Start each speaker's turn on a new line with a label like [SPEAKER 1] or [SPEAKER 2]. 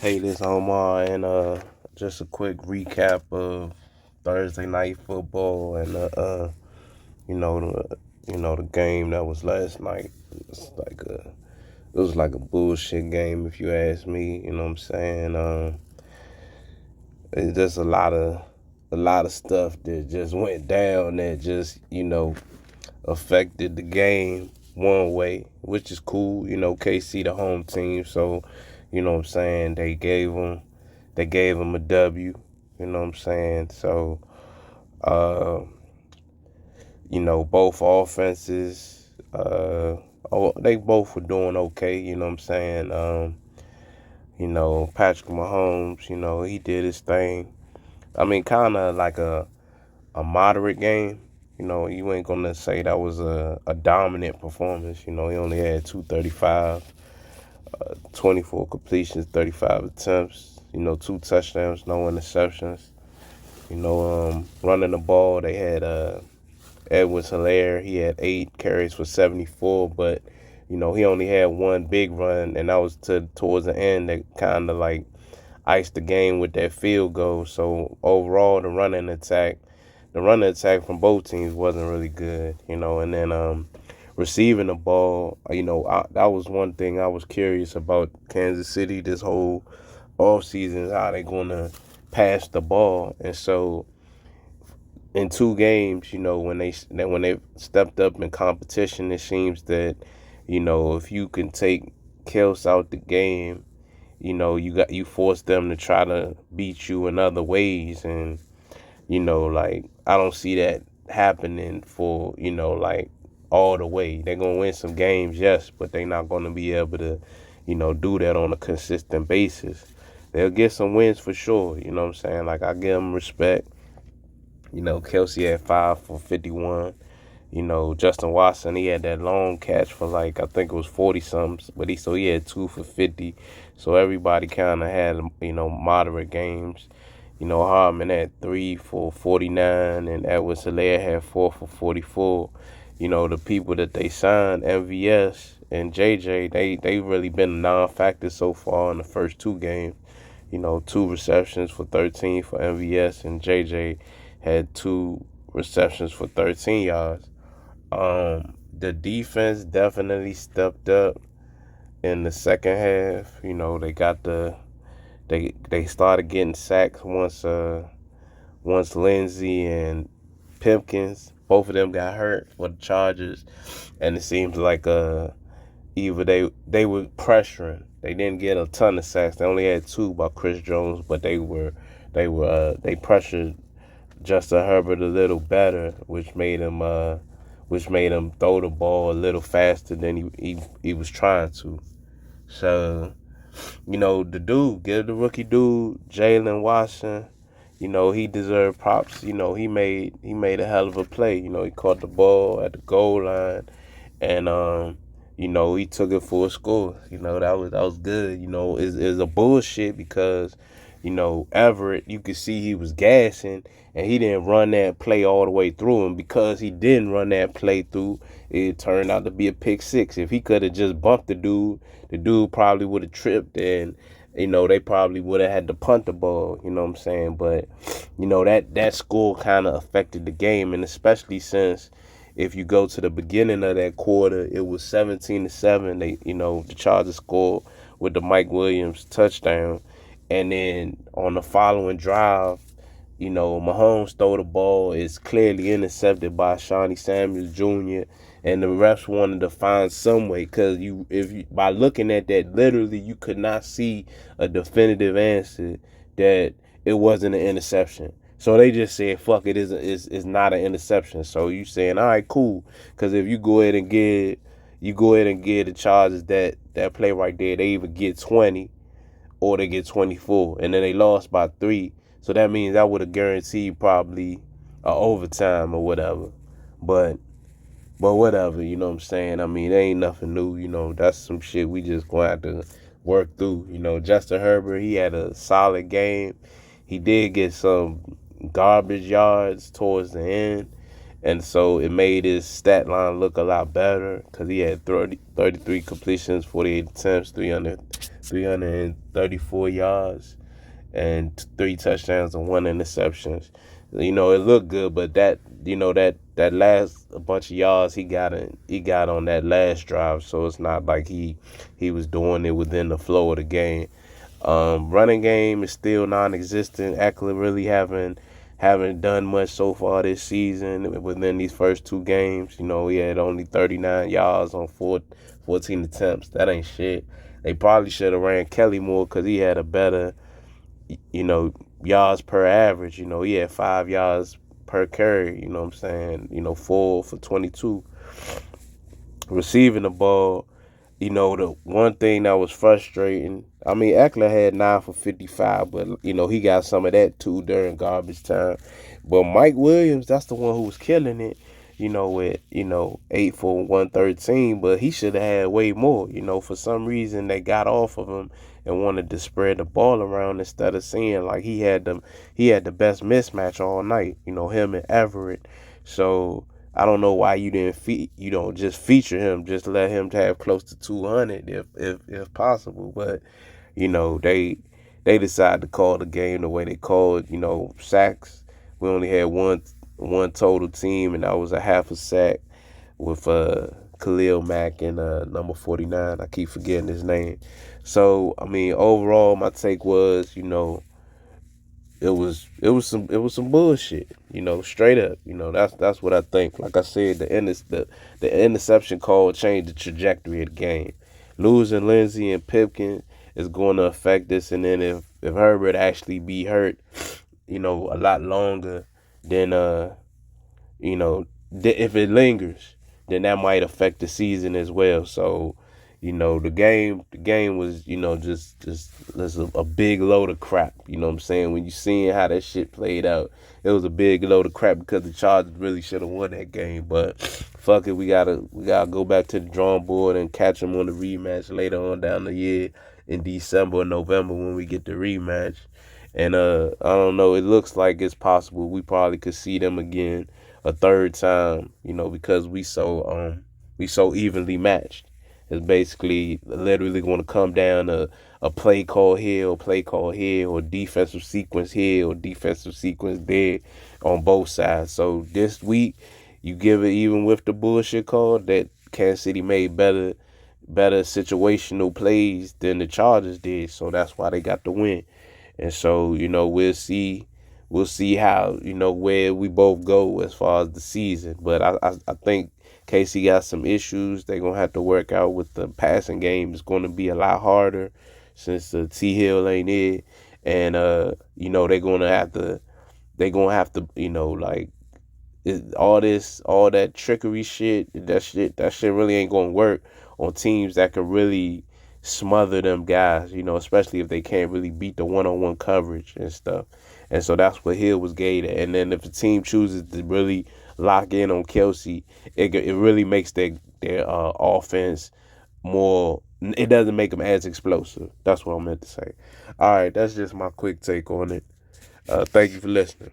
[SPEAKER 1] Hey, this Omar, and just a quick recap of Thursday night football and you know the game that was last night. It's like it was like a bullshit game if you ask me. You know what I'm saying? It's just a lot of stuff that just went down that just affected the game one way, which is cool. KC the home team, so what I'm saying, they gave them a W. You know what I'm saying? So, uh, both offenses, they both were doing okay. You know what I'm saying? Patrick Mahomes, he did his thing. I mean, kind of like a moderate game. You ain't gonna say that was a dominant performance. He only had 235, 24 completions, 35 attempts. Two touchdowns, no interceptions. Running the ball, they had Edwards-Helaire. He had 8 carries for 74, but he only had one big run, and that was towards the end that kind of like iced the game with that field goal. So overall, the running attack from both teams wasn't really good. And then receiving the ball, that was one thing I was curious about Kansas City this whole offseason, is how they gonna pass the ball. And so in 2 games, when they stepped up in competition, it seems that if you can take Kels out the game, you force them to try to beat you in other ways. And like, I don't see that happening for like all the way. They're gonna win some games, yes, but they're not gonna be able to do that on a consistent basis. They'll get some wins for sure. You know what I'm saying? Like, I give them respect. Kelsey had 5 for 51. Justin Watson, he had that long catch for, like, I think it was 40 something, but he had 2 for 50. So everybody kind of had moderate games. Hartman had 3 for 49, and Edwards-Helaire had 4 for 44. The people that they signed, MVS and JJ, they really been a non-factor so far in the first 2 games. 2 receptions for 13 for MVS, and JJ had 2 receptions for 13 yards. The defense definitely stepped up in the second half. They started getting sacks once Lindsey and Pimpkins, both of them got hurt for the Chargers, and it seems like either they were pressuring. They didn't get a ton of sacks. They only had 2 by Chris Jones, but they pressured Justin Herbert a little better, which made him throw the ball a little faster than he was trying to. So, give the rookie dude, Jalen Watson, he deserved props. He made a hell of a play. He caught the ball at the goal line, and he took it for a score. That was good. It's a bullshit because Everett, you could see he was gassing, and he didn't run that play all the way through. And because he didn't run that play through, it turned out to be a pick six. If he could have just bumped the dude probably would have tripped, and they probably would have had to punt the ball. You know what I'm saying? But that score kind of affected the game, and especially since if you go to the beginning of that quarter, it was 17-7. The Chargers scored with the Mike Williams touchdown, and then on the following drive, Mahomes throw the ball is clearly intercepted by Shawnee Samuels Jr. And the refs wanted to find some way, because by looking at that, literally you could not see a definitive answer that it wasn't an interception. So they just said, "Fuck it, is not an interception." So you saying, "All right, cool," because if you go ahead and give the Chargers that play right there, they either get 20 or they get 24, and then they lost by 3. So that means I would have guaranteed probably a overtime or whatever. But whatever, you know what I'm saying? I mean, there ain't nothing new. That's some shit we just gonna have to work through. Justin Herbert, he had a solid game. He did get some garbage yards towards the end, and so it made his stat line look a lot better, because he had 33 completions, 48 attempts, 334 yards and 3 touchdowns and 1 interceptions. It looked good, but that last bunch of yards he got on that last drive, so it's not like he was doing it within the flow of the game. Running game is still non-existent. Eckler really haven't done much so far this season within these first 2 games. He had only 39 yards on 14 attempts. That ain't shit. They probably should have ran Kelly more because he had a better, yards per average. He had 5 yards per carry. You know what I'm saying? 4 for 22 receiving the ball. The one thing that was frustrating, I mean, Eckler had 9 for 55, but, he got some of that too during garbage time. But Mike Williams, that's the one who was killing it, with, 8 for 113, but he should have had way more. For some reason, they got off of him and wanted to spread the ball around instead of seeing like he had the best mismatch all night, him and Everett. So, I don't know why you don't just feature him. Just let him have close to 200 if possible. But they decided to call the game the way they called. Sacks. We only had one total team, and that was a half a sack with Khalil Mack and number 49. I keep forgetting his name. So I mean, overall, my take was, it was some bullshit, straight up. That's what I think. Like I said, the interception call changed the trajectory of the game. Losing Lindsey and Pipkin is going to affect this, and then if Herbert actually be hurt, a lot longer than if it lingers, then that might affect the season as well. So, the game was, just a big load of crap. You know what I'm saying? When you seeing how that shit played out, it was a big load of crap because the Chargers really should have won that game. But fuck it, we gotta go back to the drawing board and catch them on the rematch later on down the year in December or November when we get the rematch. And I don't know. It looks like it's possible we probably could see them again a third time. Because we so evenly matched. It's basically literally going to come down to a play call here or play call here or defensive sequence here or defensive sequence there on both sides. So this week, you give it even with the bullshit call that Kansas City made better situational plays than the Chargers did. So that's why they got the win. And so, we'll see how, where we both go as far as the season. But I think KC got some issues they're gonna have to work out with the passing game. It's gonna be a lot harder since the T Hill ain't it. And they're gonna have to, like, all that trickery shit, that shit really ain't gonna work on teams that can really smother them guys, especially if they can't really beat the one-on-one coverage and stuff. And so that's what Hill was gated. And then if a team chooses to really lock in on Kelsey, it really makes their offense more. It doesn't make them as explosive. That's what I meant to say. All right, that's just my quick take on it. Thank you for listening.